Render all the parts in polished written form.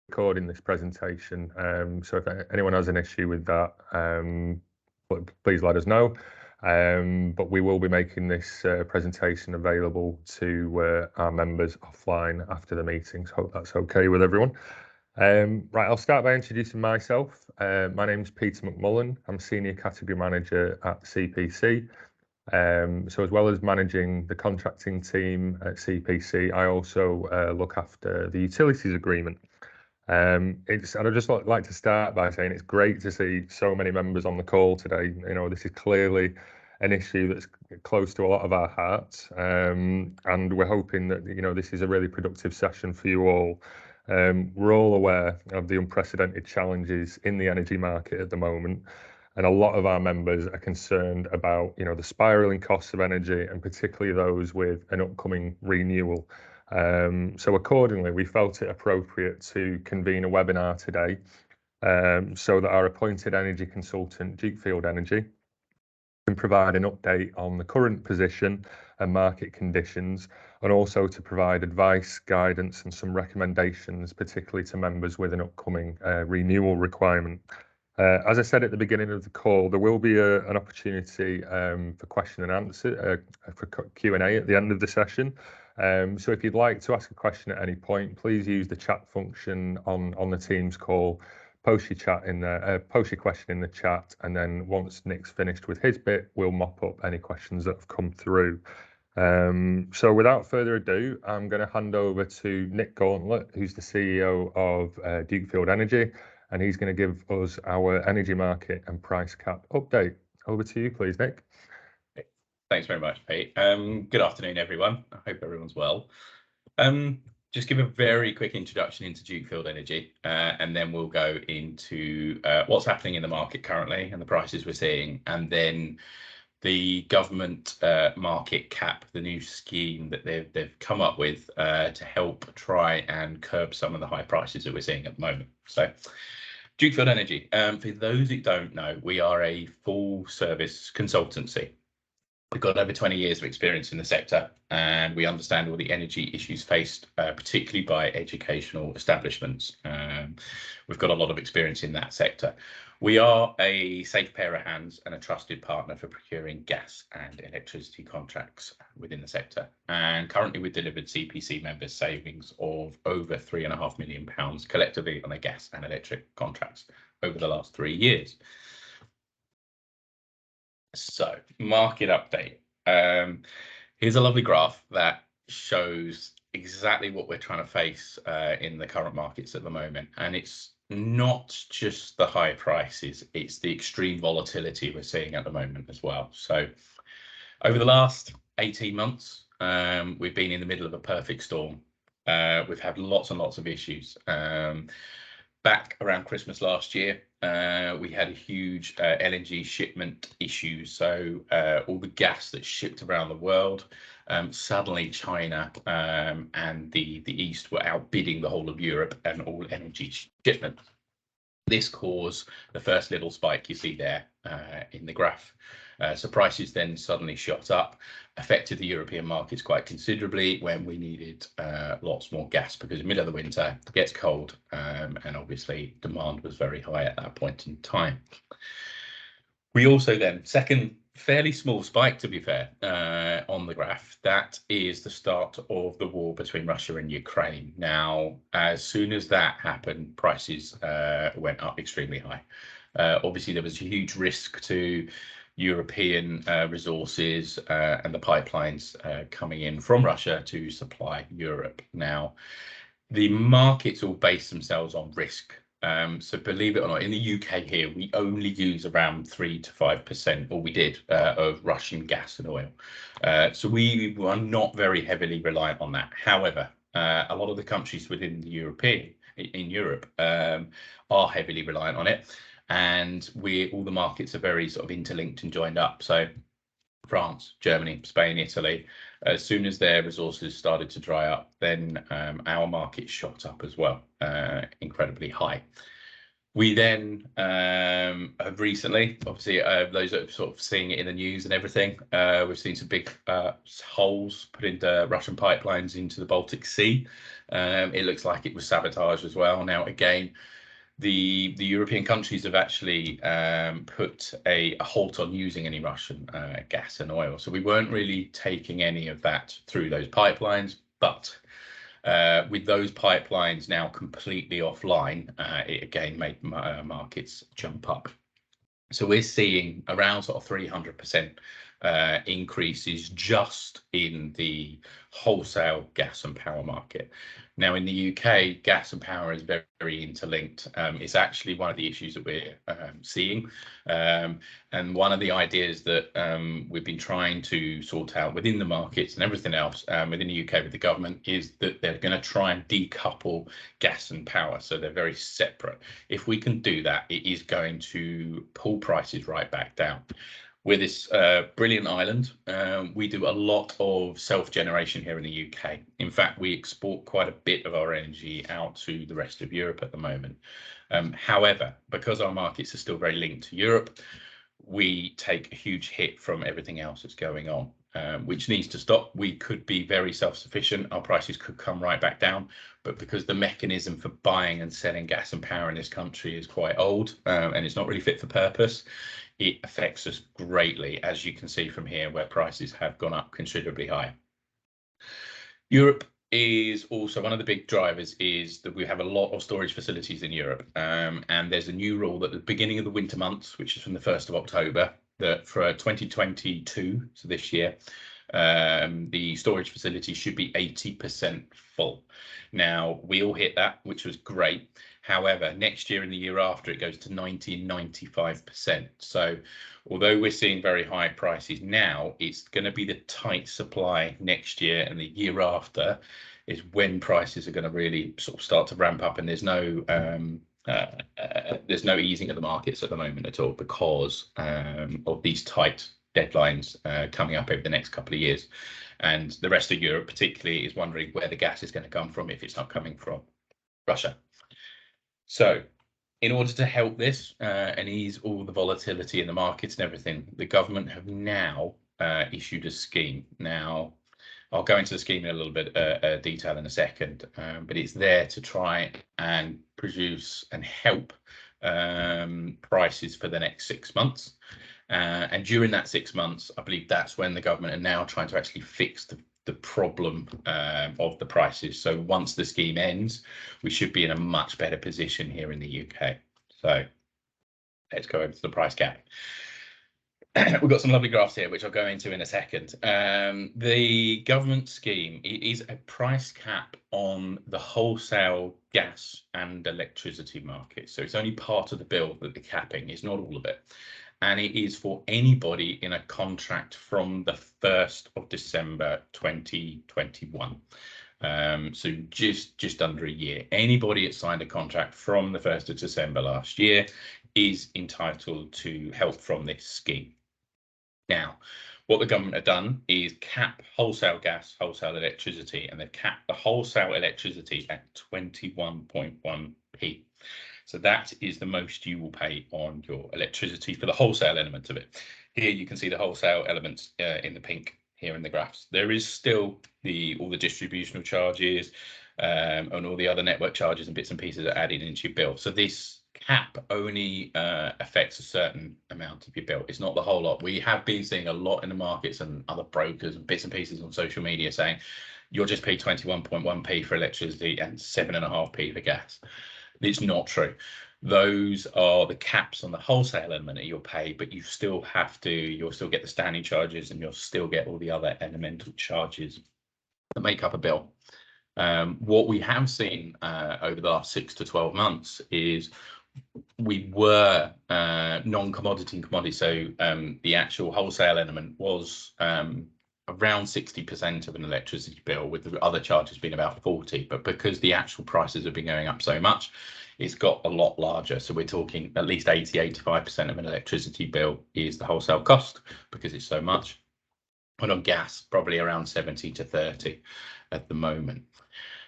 recording this presentation, so if anyone has an issue with that, please let us know. But we will be making this presentation available to our members offline after the meeting, so hope that's okay with everyone. Right, I'll start by introducing myself. My name's Peter McMullen. I'm Senior Category Manager at CPC. So as well as managing the contracting team at CPC, I also look after the utilities agreement. And I'd just like to start by saying it's great to see so many members on the call today. You know, this is clearly an issue that's close to a lot of our hearts, and we're hoping that, you know, this is a really productive session for you all. We're all aware of the unprecedented challenges in the energy market at the moment, and a lot of our members are concerned about, you know, the spiralling costs of energy, and particularly those with an upcoming renewal. So accordingly, we felt it appropriate to convene a webinar today, so that our appointed energy consultant, Dukefield Energy, can provide an update on the current position and market conditions, and also to provide advice, guidance, and some recommendations, particularly to members with an upcoming renewal requirement. As I said at the beginning of the call, there will be an opportunity for question and answer, for Q&A at the end of the session. So if you'd like to ask a question at any point, please use the chat function on the Teams call. Post your question in the chat, and then once Nick's finished with his bit, we'll mop up any questions that have come through. So without further ado, I'm going to hand over to Nick Gauntlett, who's the CEO of Dukefield Energy, and he's going to give us our energy market and price cap update. Over to you, please, Nick. Thanks very much, Pete. Good afternoon, everyone. I hope everyone's well. Just give a very quick introduction into Dukefield Energy, and then we'll go into what's happening in the market currently and the prices we're seeing, and then the government market cap, the new scheme that they've come up with to help try and curb some of the high prices that we're seeing at the moment. So, Dukefield Energy, for those who don't know, we are a full service consultancy. We've got over 20 years of experience in the sector, and we understand all the energy issues faced, particularly by educational establishments. We've got a lot of experience in that sector. We are a safe pair of hands and a trusted partner for procuring gas and electricity contracts within the sector. And currently we've delivered CPC members savings of over £3.5 million collectively on their gas and electric contracts over the last 3 years. So, market update. Here's a lovely graph that shows exactly what we're trying to face in the current markets at the moment. And it's not just the high prices, it's the extreme volatility we're seeing at the moment as well. So, over the last 18 months, we've been in the middle of a perfect storm. We've had lots and lots of issues. Back around Christmas last year, we had a huge LNG shipment issue. So all the gas that's shipped around the world, suddenly China and the East were outbidding the whole of Europe and all energy shipments. This caused the first little spike you see there in the graph. So prices then suddenly shot up, affected the European markets quite considerably when we needed lots more gas, because in the middle of the winter it gets cold, and obviously demand was very high at that point in time. We also then, second fairly small spike to be fair, on the graph, that is the start of the war between Russia and Ukraine. Now, as soon as that happened, prices went up extremely high. Obviously there was a huge risk to European resources and the pipelines coming in from Russia to supply Europe. Now, the markets all base themselves on risk. So believe it or not, in the UK here, we only use around 3 to 5%, or we did, of Russian gas and oil. So we are not very heavily reliant on that. However, a lot of the countries within the in Europe are heavily reliant on it. And all the markets are very sort of interlinked and joined up. So France, Germany, Spain, Italy, as soon as their resources started to dry up, then our market shot up as well, incredibly high. We then have recently, obviously, those that are sort of seeing it in the news and everything, we've seen some big holes put into Russian pipelines into the Baltic Sea. It looks like it was sabotage as well. Now, again, the European countries have actually put a halt on using any Russian gas and oil. So we weren't really taking any of that through those pipelines, but with those pipelines now completely offline, it again made markets jump up. So we're seeing around sort of 300% increases just in the wholesale gas and power market. Now, in the UK, gas and power is very, very interlinked. It's actually one of the issues that we're seeing. And one of the ideas that we've been trying to sort out within the markets and everything else within the UK with the government is that they're going to try and decouple gas and power. So they're very separate. If we can do that, it is going to pull prices right back down. We're this brilliant island. We do a lot of self-generation here in the UK. In fact, we export quite a bit of our energy out to the rest of Europe at the moment. However, because our markets are still very linked to Europe, we take a huge hit from everything else that's going on, which needs to stop. We could be very self-sufficient. Our prices could come right back down. But because the mechanism for buying and selling gas and power in this country is quite old and it's not really fit for purpose, it affects us greatly, as you can see from here, where prices have gone up considerably higher. Europe is also one of the big drivers is that we have a lot of storage facilities in Europe. And there's a new rule that at the beginning of the winter months, which is from the 1st of October, that for 2022, so this year, the storage facility should be 80% full. Now, we all hit that, which was great. However, next year and the year after, it goes to 90 and 95%. So although we're seeing very high prices now, it's going to be the tight supply next year and the year after is when prices are going to really sort of start to ramp up. And there's no easing of the markets at the moment at all because of these tight deadlines coming up over the next couple of years. And the rest of Europe particularly is wondering where the gas is going to come from if it's not coming from Russia. So in order to help this and ease all the volatility in the markets and everything, the government have now issued a scheme. Now, I'll go into the scheme in a little bit detail in a second, but it's there to try and produce and help prices for the next 6 months. And during that 6 months, I believe that's when the government are now trying to actually fix the problem of the prices. So once the scheme ends, we should be in a much better position here in the UK. So let's go over to the price cap. We've got some lovely graphs here, which I'll go into in a second. The government scheme is a price cap on the wholesale gas and electricity market. So it's only part of the bill that the capping is, not all of it. And it is for anybody in a contract from the 1st of December 2021. So just under a year. Anybody that signed a contract from the 1st of December last year is entitled to help from this scheme. Now, what the government have done is cap wholesale gas, wholesale electricity, and they've capped the wholesale electricity at 21.1p. So that is the most you will pay on your electricity for the wholesale element of it. Here you can see the wholesale elements in the pink here in the graphs. There is still all the distributional charges and all the other network charges and bits and pieces are added into your bill. So this cap only affects a certain amount of your bill. It's not the whole lot. We have been seeing a lot in the markets and other brokers and bits and pieces on social media saying you'll just pay 21.1p for electricity and 7.5p for gas. It's not true. Those are the caps on the wholesale element that you'll pay, but you'll still get the standing charges and you'll still get all the other elemental charges that make up a bill. What we have seen over the last 6 to 12 months is we were non-commodity and commodity. So the actual wholesale element was around 60% of an electricity bill, with the other charges being about 40%. But because the actual prices have been going up so much, it's got a lot larger. So we're talking at least 85% of an electricity bill is the wholesale cost because it's so much. And on gas, probably around 70 to 30 at the moment.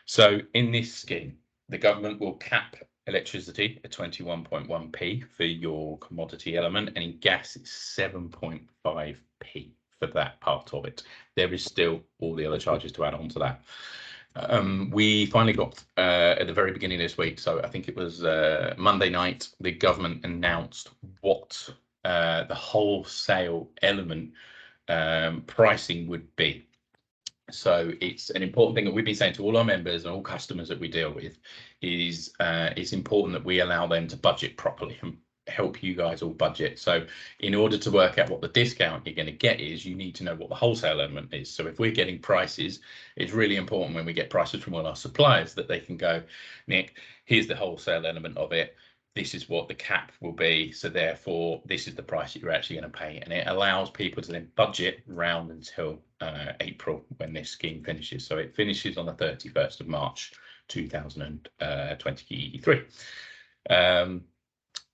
So in this scheme, the government will cap electricity at 21.1p for your commodity element, and in gas it's 7.5p for that part of it. There is still all the other charges to add on to that. We finally got at the very beginning of this week, so I think it was Monday night, the government announced what the wholesale element pricing would be. So it's an important thing that we've been saying to all our members and all customers that we deal with is it's important that we allow them to budget properly and help you guys all budget. So in order to work out what the discount you're going to get is, you need to know what the wholesale element is. So if we're getting prices, it's really important when we get prices from all our suppliers that they can go, Nick, here's the wholesale element of it. This is what the cap will be. So therefore, this is the price that you're actually going to pay. And it allows people to then budget round until April when this scheme finishes. So it finishes on the 31st of March, 2023.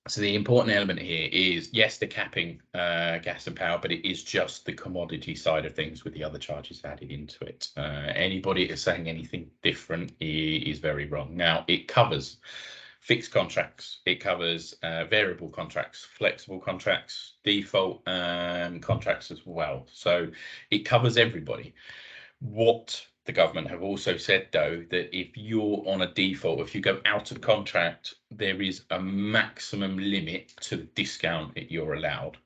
So the important element here is, yes, the capping gas and power, but it is just the commodity side of things with the other charges added into it. Anybody that's saying anything different is very wrong. Now, it covers fixed contracts, it covers variable contracts, flexible contracts, default contracts as well. So it covers everybody. What the government have also said, though, that if you're on a default, if you go out of contract, there is a maximum limit to the discount that you're allowed.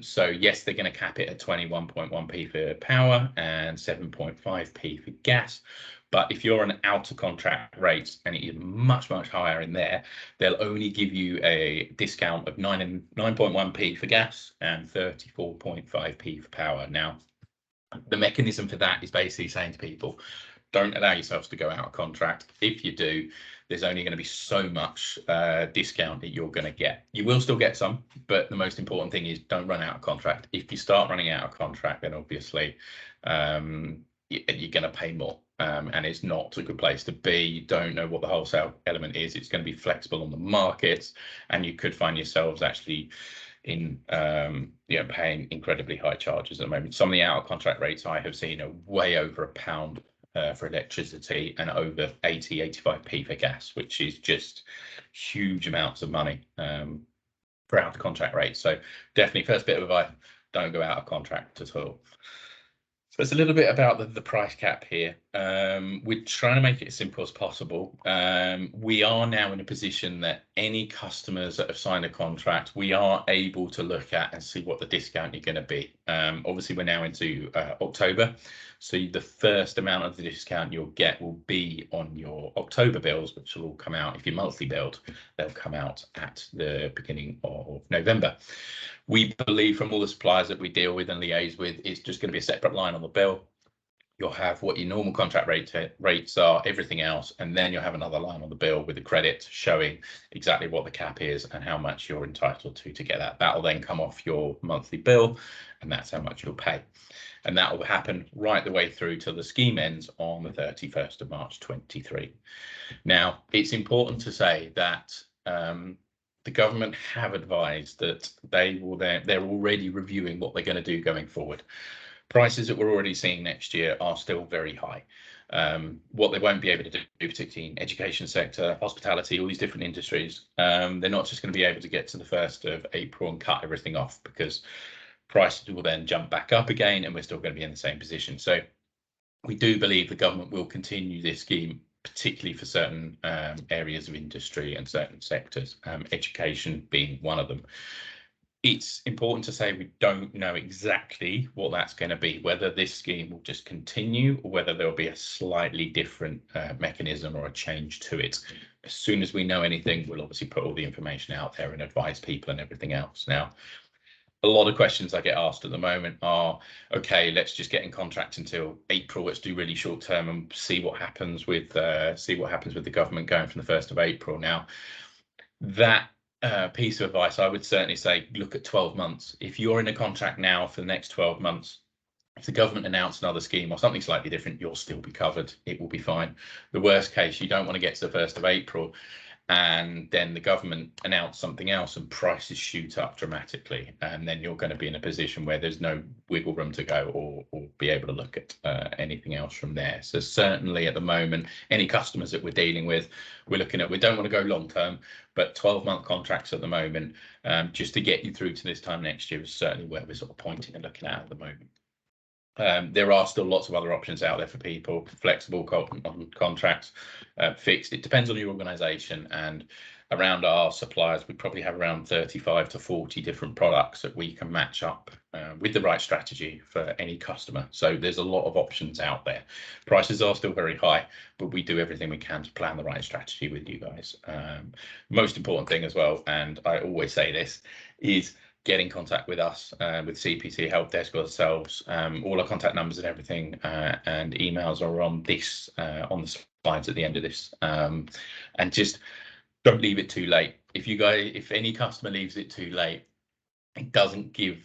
So yes, they're going to cap it at 21.1p for power and 7.5p for gas. But if you're on out of contract rates and it is much, much higher in there, they'll only give you a discount of 9.1p for gas and 34.5p for power. Now, the mechanism for that is basically saying to people, don't allow yourselves to go out of contract. If you do, there's only going to be so much discount that you're going to get. You will still get some, but the most important thing is don't run out of contract. If you start running out of contract, then obviously you're going to pay more. And it's not a good place to be. You don't know what the wholesale element is. It's going to be flexible on the markets, and you could find yourselves actually in paying incredibly high charges at the moment. Some of the out of contract rates I have seen are way over £1 for electricity and over 85p for gas, which is just huge amounts of money for out of contract rates. So definitely, first bit of advice, don't go out of contract at all. So it's a little bit about the price cap here. We're trying to make it as simple as possible. We are now in a position that any customers that have signed a contract, we are able to look at and see what the discount you're going to be. Obviously, we're now into October. So the first amount of the discount you'll get will be on your October bills, which will all come out. If you're monthly billed, they'll come out at the beginning of November. We believe from all the suppliers that we deal with and liaise with, it's just going to be a separate line on the bill. You'll have what your normal contract rates are, everything else, and then you'll have another line on the bill with the credit showing exactly what the cap is and how much you're entitled to get that. That will then come off your monthly bill, and that's how much you'll pay. And that will happen right the way through till the scheme ends on the 31st of March 23. Now, it's important to say that the government have advised that they're already reviewing what they're going to do going forward. Prices that we're already seeing next year are still very high. What they won't be able to do, particularly in education sector, hospitality, all these different industries, they're not just going to be able to get to the 1st of April and cut everything off, because prices will then jump back up again and we're still going to be in the same position. So we do believe the government will continue this scheme, particularly for certain areas of industry and certain sectors, education being one of them. It's important to say we don't know exactly what that's going to be, whether this scheme will just continue or whether there'll be a slightly different mechanism or a change to it. As soon as we know anything, we'll obviously put all the information out there and advise people and everything else. Now, a lot of questions I get asked at the moment are, okay, let's just get in contract until April. Let's do really short term and see what happens with the government going from the 1st of April. Now, that piece of advice, I would certainly say, look at 12 months. If you're in a contract now for the next 12 months, if the government announced another scheme or something slightly different, you'll still be covered. It will be fine. The worst case, you don't want to get to the 1st of April and then the government announce something else and prices shoot up dramatically, and then you're going to be in a position where there's no wiggle room to go or be able to look at anything else from there. So certainly at the moment, any customers that we're dealing with, we're looking at, we don't want to go long term, but 12-month contracts at the moment, just to get you through to this time next year is certainly where we're sort of pointing and looking at the moment. There are still lots of other options out there for people, flexible contracts, fixed. It depends on your organisation, and around our suppliers, we probably have around 35 to 40 different products that we can match up with the right strategy for any customer. So there's a lot of options out there. Prices are still very high, but we do everything we can to plan the right strategy with you guys. Most important thing as well, and I always say this, is get in contact with us, with CPC Help Desk ourselves. All our contact numbers and everything and emails are on this, on the slides at the end of this. And just don't leave it too late. If any customer leaves it too late, it doesn't give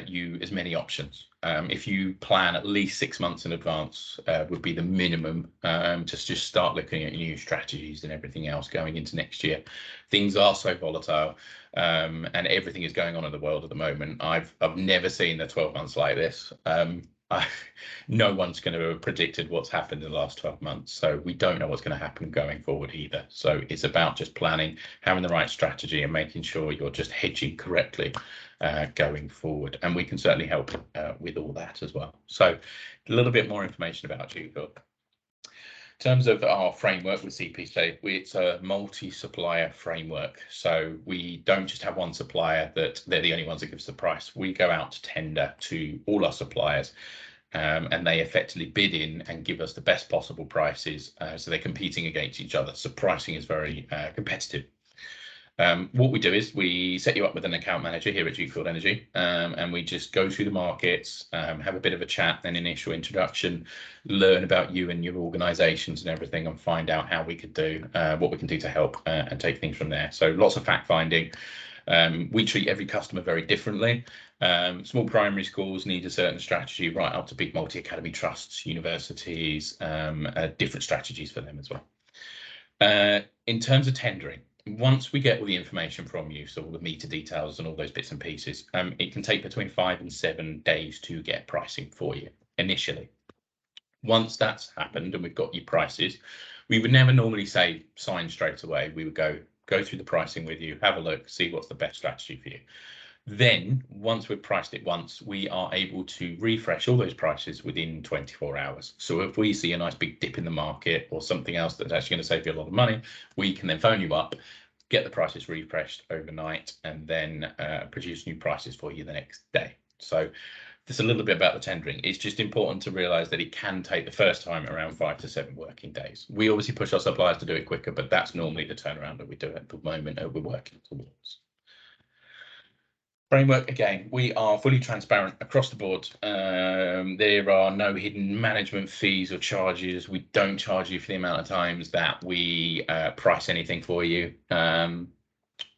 you as many options. If you plan at least 6 months in advance, would be the minimum, to just start looking at new strategies and everything else going into next year. Things are so volatile, and everything is going on in the world at the moment. I've never seen the 12 months like this. No one's going to have predicted what's happened in the last 12 months, so we don't know what's going to happen going forward either. So it's about just planning, having the right strategy, and making sure you're just hedging correctly going forward. And we can certainly help with all that as well. So a little bit more information about Dukefield. In terms of our framework with CPC, it's a multi-supplier framework. So we don't just have one supplier that they're the only ones that gives the price. We go out to tender to all our suppliers, and they effectively bid in and give us the best possible prices. So they're competing against each other. So pricing is very competitive. What we do is we set you up with an account manager here at Dukefield Energy, and we just go through the markets, have a bit of a chat, an initial introduction, learn about you and your organisations and everything, and find out how we could do, what we can do to help, and take things from there. So lots of fact finding. We treat every customer very differently. Small primary schools need a certain strategy, right up to big multi-academy trusts, universities, different strategies for them as well. In terms of tendering, once we get all the information from you, so all the meter details and all those bits and pieces, it can take between 5 and 7 days to get pricing for you initially. Once that's happened and we've got your prices, we would never normally say sign straight away. We would go through the pricing with you, have a look, see what's the best strategy for you. Then once we've priced it once, we are able to refresh all those prices within 24 hours. So if we see a nice big dip in the market or something else that's actually going to save you a lot of money, we can then phone you up, get the prices refreshed overnight, and then produce new prices for you the next day. So there's a little bit about the tendering. It's just important to realise that it can take the first time around 5 to 7 working days. We obviously push our suppliers to do it quicker, but that's normally the turnaround that we do at the moment that we're working towards. Framework, again, we are fully transparent across the board. There are no hidden management fees or charges. We don't charge you for the amount of times that we price anything for you.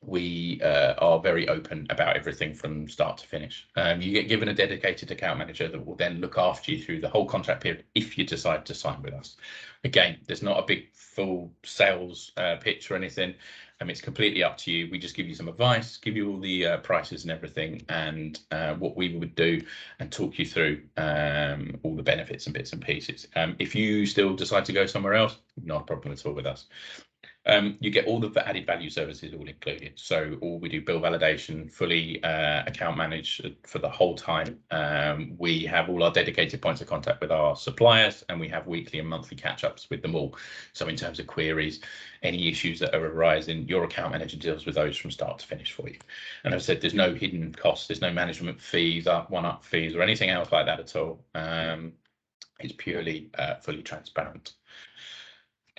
We are very open about everything from start to finish. You get given a dedicated account manager that will then look after you through the whole contract period if you decide to sign with us. Again, there's not a big full sales pitch or anything. It's completely up to you. We just give you some advice, give you all the prices and everything, and what we would do, and talk you through all the benefits and bits and pieces. If you still decide to go somewhere else, not a problem at all with us. You get all the added value services all included. So all we do, bill validation, fully account managed for the whole time. We have all our dedicated points of contact with our suppliers, and we have weekly and monthly catch-ups with them all. So in terms of queries, any issues that are arising, your account manager deals with those from start to finish for you. And as I said, there's no hidden costs, there's no management fees, one-up fees, or anything else like that at all. It's purely fully transparent.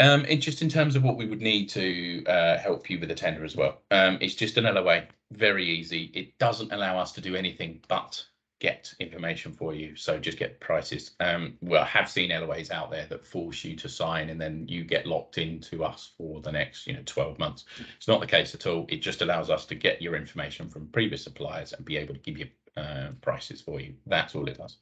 It's just in terms of what we would need to help you with the tender as well. It's just an LOA, very easy. It doesn't allow us to do anything but get information for you. So just get prices. Well, I have seen LOAs out there that force you to sign and then you get locked into us for the next 12 months. It's not the case at all. It just allows us to get your information from previous suppliers and be able to give you prices for you. That's all it does.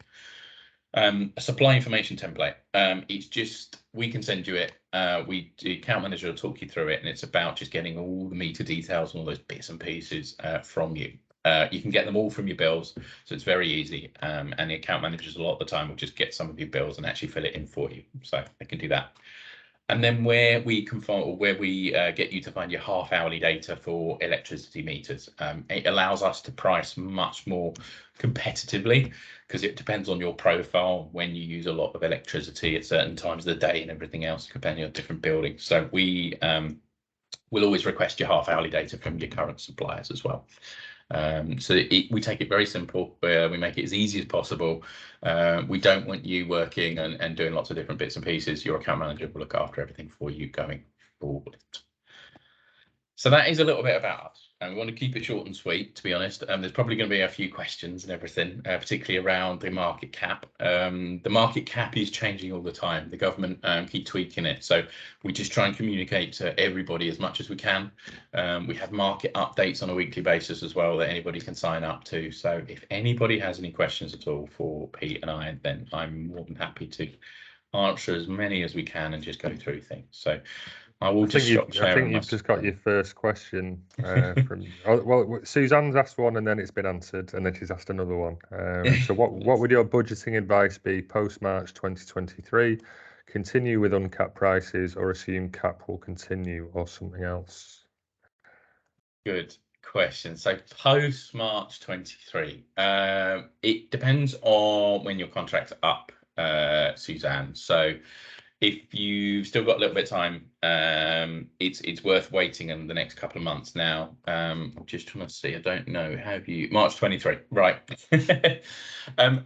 A supply information template. It's just, we can send you it. The account manager will talk you through it, and it's about just getting all the meter details and all those bits and pieces from you. You can get them all from your bills, so it's very easy. And the account managers a lot of the time will just get some of your bills and actually fill it in for you, so they can do that. And then where we can find, or where we get you to find your half-hourly data for electricity meters, it allows us to price much more competitively, because it depends on your profile, when you use a lot of electricity at certain times of the day and everything else, depending on different buildings. So we will always request your half-hourly data from your current suppliers as well. We take it very simple. We make it as easy as possible. We don't want you working and doing lots of different bits and pieces. Your account manager will look after everything for you going forward. So that is a little bit about us, and we want to keep it short and sweet, to be honest. There's probably going to be a few questions and everything, particularly around the market cap. The market cap is changing all the time. The government keep tweaking it, so we just try and communicate to everybody as much as we can. We have market updates on a weekly basis as well that anybody can sign up to. So if anybody has any questions at all for Pete and I, then I'm more than happy to answer as many as we can and just go through things. So I will just stop sharing. I think you've just got your first question from. Well, Suzanne's asked one, and then it's been answered, and then she's asked another one. So, what would your budgeting advice be post March 2023? Continue with uncapped prices, or assume cap will continue, or something else? Good question. So post March 23, it depends on when your contract's up, Suzanne. So if you've still got a little bit of time, it's worth waiting in the next couple of months now. I'm just trying to see, I don't know, have you, March 23, right.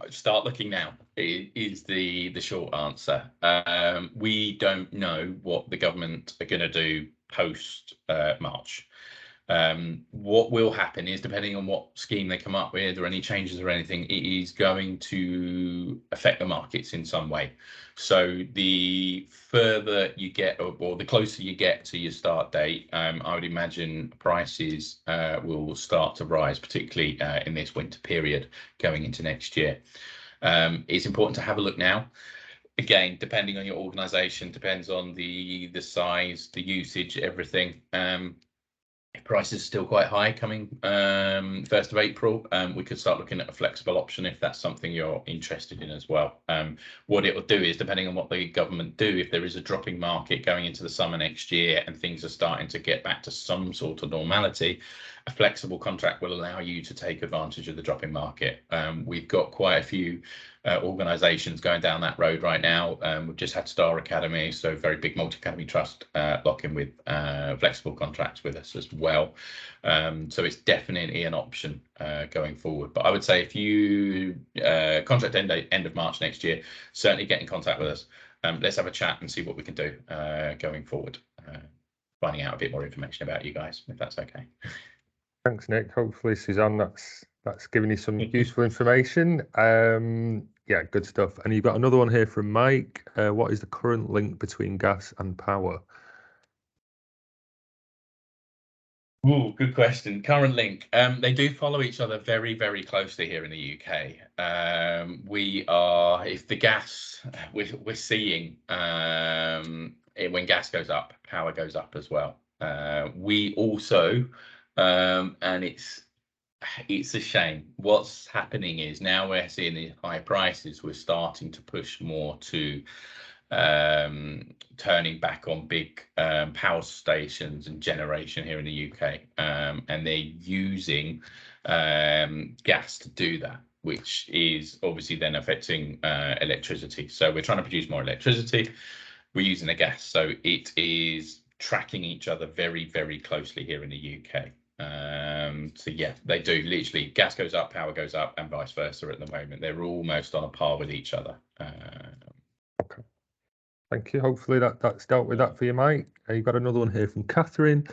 Start looking now is the short answer. We don't know what the government are going to do post March. What will happen is, depending on what scheme they come up with or any changes or anything, it is going to affect the markets in some way. So the further you get, or the closer you get to your start date, I would imagine prices will start to rise, particularly in this winter period going into next year. It's important to have a look now. Again, depending on your organisation, depends on the size, the usage, everything. If prices are still quite high coming 1st of April, we could start looking at a flexible option if that's something you're interested in as well. What it will do is, depending on what the government do, if there is a dropping market going into the summer next year and things are starting to get back to some sort of normality, a flexible contract will allow you to take advantage of the dropping market. We've got quite a few organisations going down that road right now. We've just had Star Academy, so very big multi-academy trust, lock in with flexible contracts with us as well. So it's definitely an option going forward. But I would say if you contract end of March next year, certainly get in contact with us. Let's have a chat and see what we can do going forward. Finding out a bit more information about you guys, if that's okay. Thanks, Nick. Hopefully, Suzanne, that's given you some useful information. Yeah, good stuff. And you've got another one here from Mike. What is the current link between gas and power? Ooh, good question. Current link. They do follow each other very, very closely here in the UK. We are, if the gas, we're seeing when gas goes up, power goes up as well. We also, and it's a shame. What's happening is now we're seeing these high prices, we're starting to push more to turning back on big power stations and generation here in the UK, and they're using gas to do that, which is obviously then affecting electricity. So we're trying to produce more electricity, we're using the gas, so it is tracking each other very, very closely here in the UK. So yeah, they do literally, gas goes up, power goes up, and vice versa at the moment. They're almost on a par with each other. Okay, thank you. Hopefully that's dealt with that for you, Mike. You've got another one here from Catherine.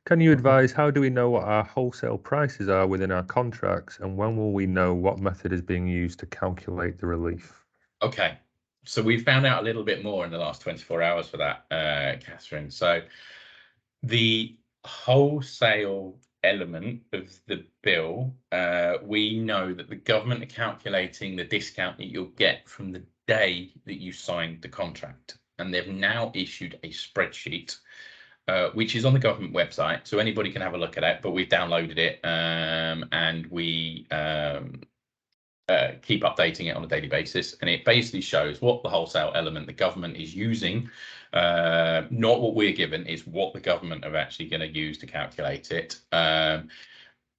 Can you advise, how do we know what our wholesale prices are within our contracts, and when will we know what method is being used to calculate the relief? Okay, so we found out a little bit more in the last 24 hours for that, Catherine. So the wholesale element of the bill, we know that the government are calculating the discount that you'll get from the day that you signed the contract. And they've now issued a spreadsheet, which is on the government website, so anybody can have a look at it, but we've downloaded it, and we keep updating it on a daily basis. And it basically shows what the wholesale element the government is using, not what we're given, is what the government are actually going to use to calculate it.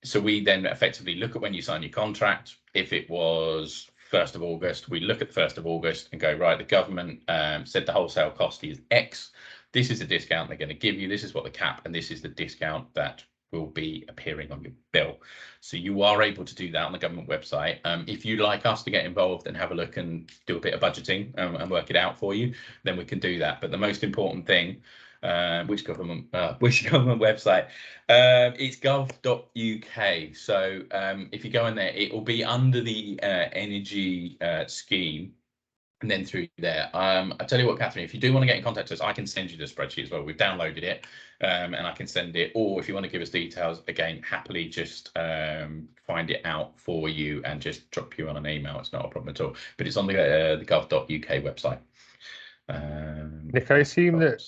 So we then effectively look at when you sign your contract. If it was 1st of August, we look at the 1st of August and go, right, the government said the wholesale cost is X. This is the discount they're going to give you. This is what the cap, and this is the discount that will be appearing on your bill. So you are able to do that on the government website. If you'd like us to get involved and have a look and do a bit of budgeting and work it out for you, then we can do that. But the most important thing, which government website? It's gov.uk. So if you go in there, it will be under the energy scheme. And then through there, I tell you what, Catherine, if you do want to get in contact with us, I can send you the spreadsheet as well. We've downloaded it, and I can send it. Or if you want to give us details, again, happily just find it out for you and just drop you on an email. It's not a problem at all. But it's on the gov.uk website. Nick, I assume that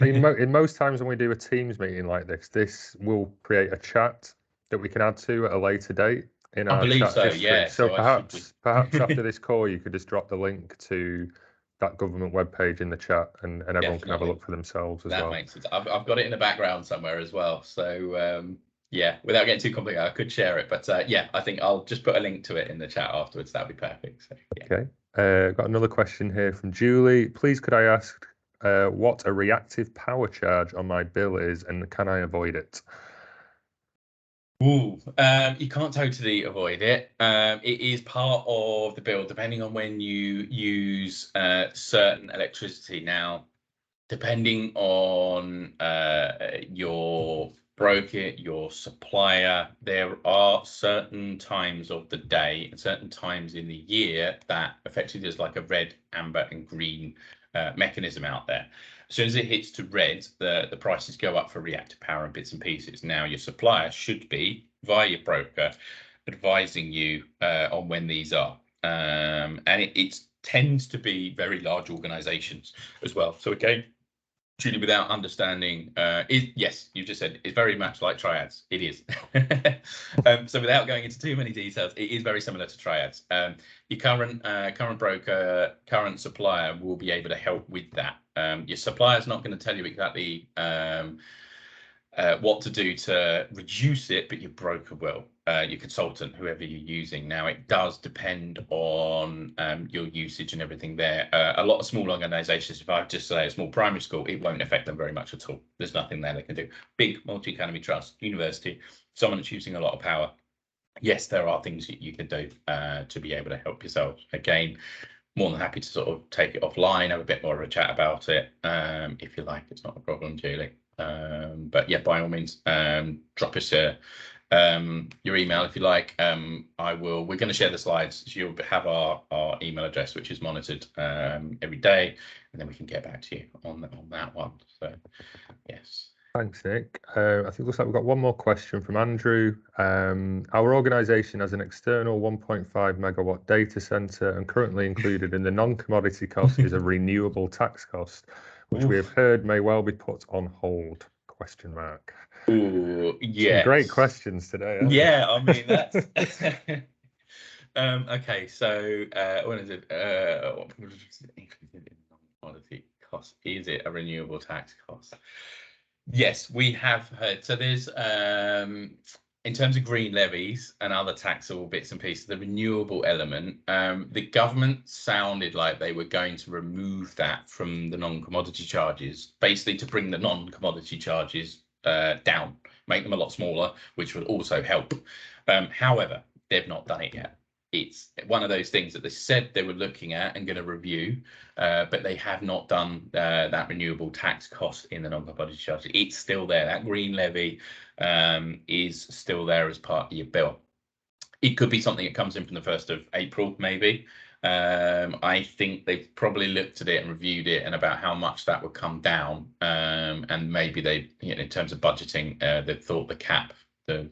in most times when we do a Teams meeting like this will create a chat that we can add to at a later date. In our chat history. Yeah. So perhaps after this call, you could just drop the link to that government webpage in the chat, and everyone can have a look for themselves as well. That makes sense. I've got it in the background somewhere as well. So yeah, without getting too complicated, I could share it. But yeah, I think I'll just put a link to it in the chat afterwards. That'd be perfect. So, yeah. Okay. Got another question here from Julie. Please, could I ask what a reactive power charge on my bill is, and can I avoid it? You can't totally avoid it. It is part of the bill, depending on when you use certain electricity. Now, depending on your broker, your supplier, there are certain times of the day and certain times in the year that effectively there's like a red, amber, and green mechanism out there. As soon as it hits to red, the prices go up for reactive power and bits and pieces. Now, your supplier should be, via your broker, advising you on when these are. And it tends to be very large organizations as well. So again, truly without understanding, yes, you just said it's very much like triads. It is. So without going into too many details, it is very similar to triads. Your current broker, current supplier will be able to help with that. Your supplier is not going to tell you exactly what to do to reduce it, but your broker will, your consultant, whoever you're using. Now, it does depend on your usage and everything there. A lot of small organizations, if I just say a small primary school, it won't affect them very much at all. There's nothing there they can do. Big multi-academy trust, university, someone that's using a lot of power, yes, there are things that you can do to be able to help yourself. Again, more than happy to sort of take it offline, have a bit more of a chat about it. If you like, it's not a problem, Julie. But yeah, by all means, drop us your email if you like. We're going to share the slides. So you'll have our email address, which is monitored every day, and then we can get back to you on that one. So yes. Thanks, Nick. I think it looks like we've got one more question from Andrew. Our organisation has an external 1.5 megawatt data centre, and currently included in the non-commodity cost is a renewable tax cost, which we have heard may well be put on hold. ? Ooh, yeah. Great questions today. Yeah, I mean that's. Okay, so what is it? Non-commodity cost. Is it a renewable tax cost? Yes, we have heard. So there's in terms of green levies and other taxable bits and pieces, the renewable element, the government sounded like they were going to remove that from the non-commodity charges, basically to bring the non-commodity charges down, make them a lot smaller, which would also help. However, they've not done it yet. It's one of those things that they said they were looking at and going to review, but they have not done that renewable tax cost in the non-commodity charge. It's still there. That green levy is still there as part of your bill. It could be something that comes in from the 1st of April, maybe. I think they've probably looked at it and reviewed it and about how much that would come down. And maybe they, in terms of budgeting, they thought the cap the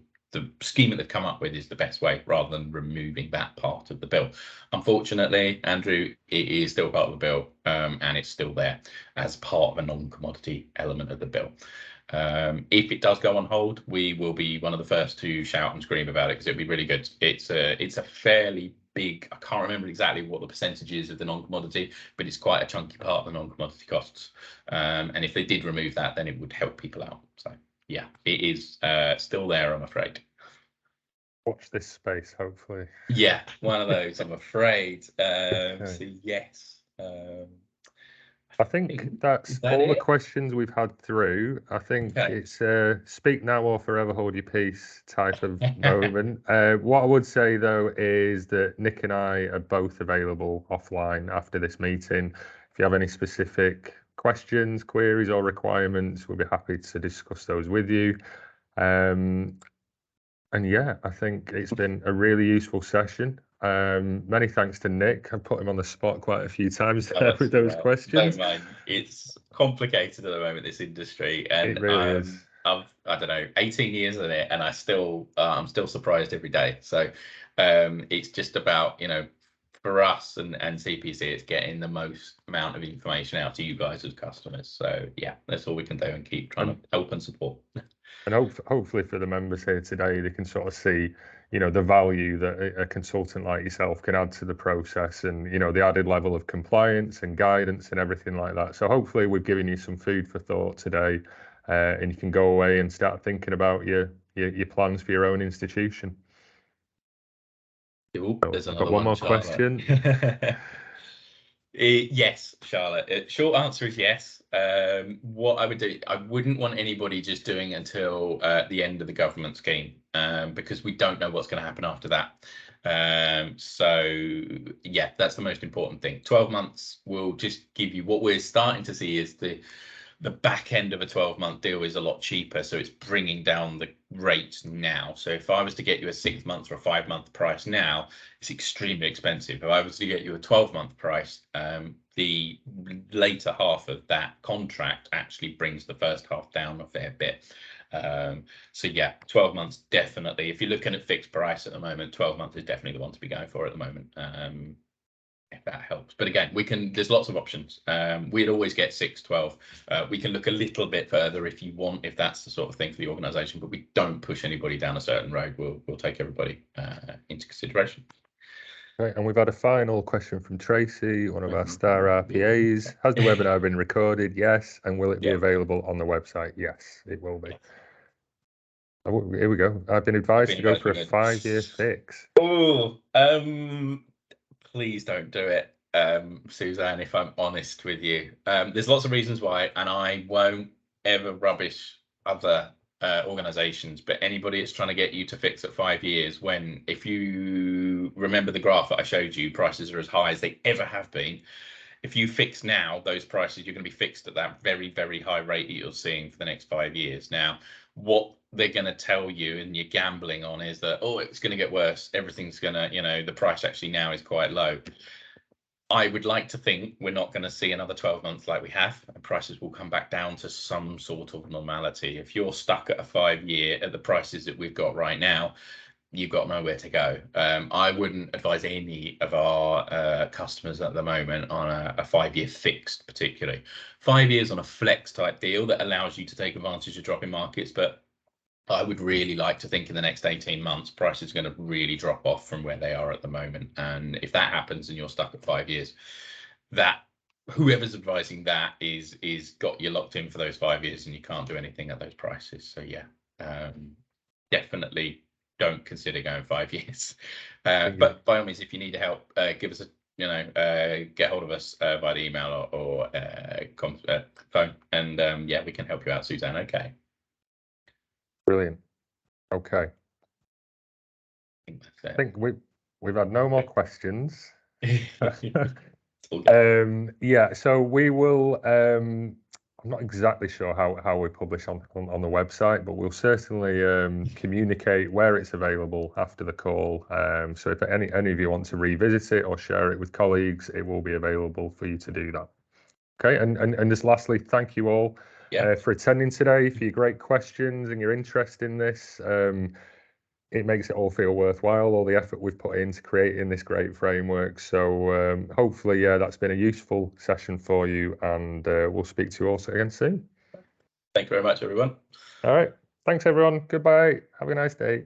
scheme that they've come up with is the best way, rather than removing that part of the bill. Unfortunately, Andrew, it is still part of the bill, and it's still there as part of a non-commodity element of the bill. If it does go on hold, we will be one of the first to shout and scream about it, because it'll be really good. It's a fairly big, I can't remember exactly what the percentage is of the non-commodity, but it's quite a chunky part of the non-commodity costs. And if they did remove that, then it would help people out. So yeah, it is still there, I'm afraid. Watch this space, hopefully. Yeah, one of those, I'm afraid. Okay. So yes. I think that's all the questions we've had through. I think it's speak now or forever hold your peace type of moment. What I would say, though, is that Nick and I are both available offline after this meeting. If you have any specific questions, queries or requirements, we'll be happy to discuss those with you. And yeah, I think it's been a really useful session. Many thanks to Nick. I've put him on the spot quite a few times there with those questions. Don't mind. It's complicated at the moment, this industry, and it really is. I don't know, 18 years in it, and I'm still surprised every day. So it's just about, for us and CPC, it's getting the most amount of information out to you guys as customers. So yeah, that's all we can do, and keep trying to help and support. And hopefully for the members here today, they can sort of see, the value that a consultant like yourself can add to the process, and, the added level of compliance and guidance and everything like that. So hopefully we've given you some food for thought today, and you can go away and start thinking about your plans for your own institution. There's I've got one more question. Yes, Charlotte. Short answer is yes. What I would do, I wouldn't want anybody just doing it until the end of the government scheme, because we don't know what's going to happen after that. So yeah, that's the most important thing. 12 months will just give you, what we're starting to see is the back end of a 12-month deal is a lot cheaper, so it's bringing down the rates now. So if I was to get you a 6-month or a 5-month price now, it's extremely expensive. If I was to get you a 12-month price, the later half of that contract actually brings the first half down a fair bit. So yeah, 12 months definitely. If you're looking at fixed price at the moment, 12 months is definitely the one to be going for at the moment. If that helps. But again, there's lots of options. We'd always get 6, 12. We can look a little bit further if you want, if that's the sort of thing for the organisation, but we don't push anybody down a certain road. We'll take everybody into consideration. Right, and we've had a final question from Tracy, one of our star RPAs. Has the webinar been recorded? Yes. And will it be available on the website? Yes, it will be. Oh, here we go. I've been advised to go for a 5-year fix. Oh, please don't do it, Suzanne, if I'm honest with you. There's lots of reasons why, and I won't ever rubbish other organizations, but anybody that's trying to get you to fix at 5 years, when, if you remember the graph that I showed you, prices are as high as they ever have been. If you fix now, those prices, you're going to be fixed at that very, very high rate that you're seeing for the next 5 years. Now, what they're going to tell you, and you're gambling on, is that, oh, it's going to get worse. Everything's going to, the price actually now is quite low. I would like to think we're not going to see another 12 months like we have, and prices will come back down to some sort of normality. If you're stuck at a 5-year at the prices that we've got right now, you've got nowhere to go. I wouldn't advise any of our customers at the moment on a 5-year fixed, particularly. 5 years on a flex type deal that allows you to take advantage of dropping markets, but I would really like to think in the next 18 months, prices are going to really drop off from where they are at the moment. And if that happens and you're stuck at 5 years, that whoever's advising that is got you locked in for those 5 years, and you can't do anything at those prices. So yeah, definitely don't consider going 5 years. But by all means, if you need help, give us a get hold of us via the email or phone, and yeah, we can help you out, Suzanne. Okay. Brilliant. Okay. I think we've had no more questions. Yeah, so we will. I'm not exactly sure how we publish on the website, but we'll certainly communicate where it's available after the call. So if any of you want to revisit it or share it with colleagues, it will be available for you to do that. Okay, and just lastly, thank you all for attending today, for your great questions and your interest in this. It makes it all feel worthwhile, all the effort we've put into creating this great framework. So hopefully, that's been a useful session for you, and we'll speak to you all again soon. Thank you very much, everyone. All right. Thanks, everyone. Goodbye. Have a nice day.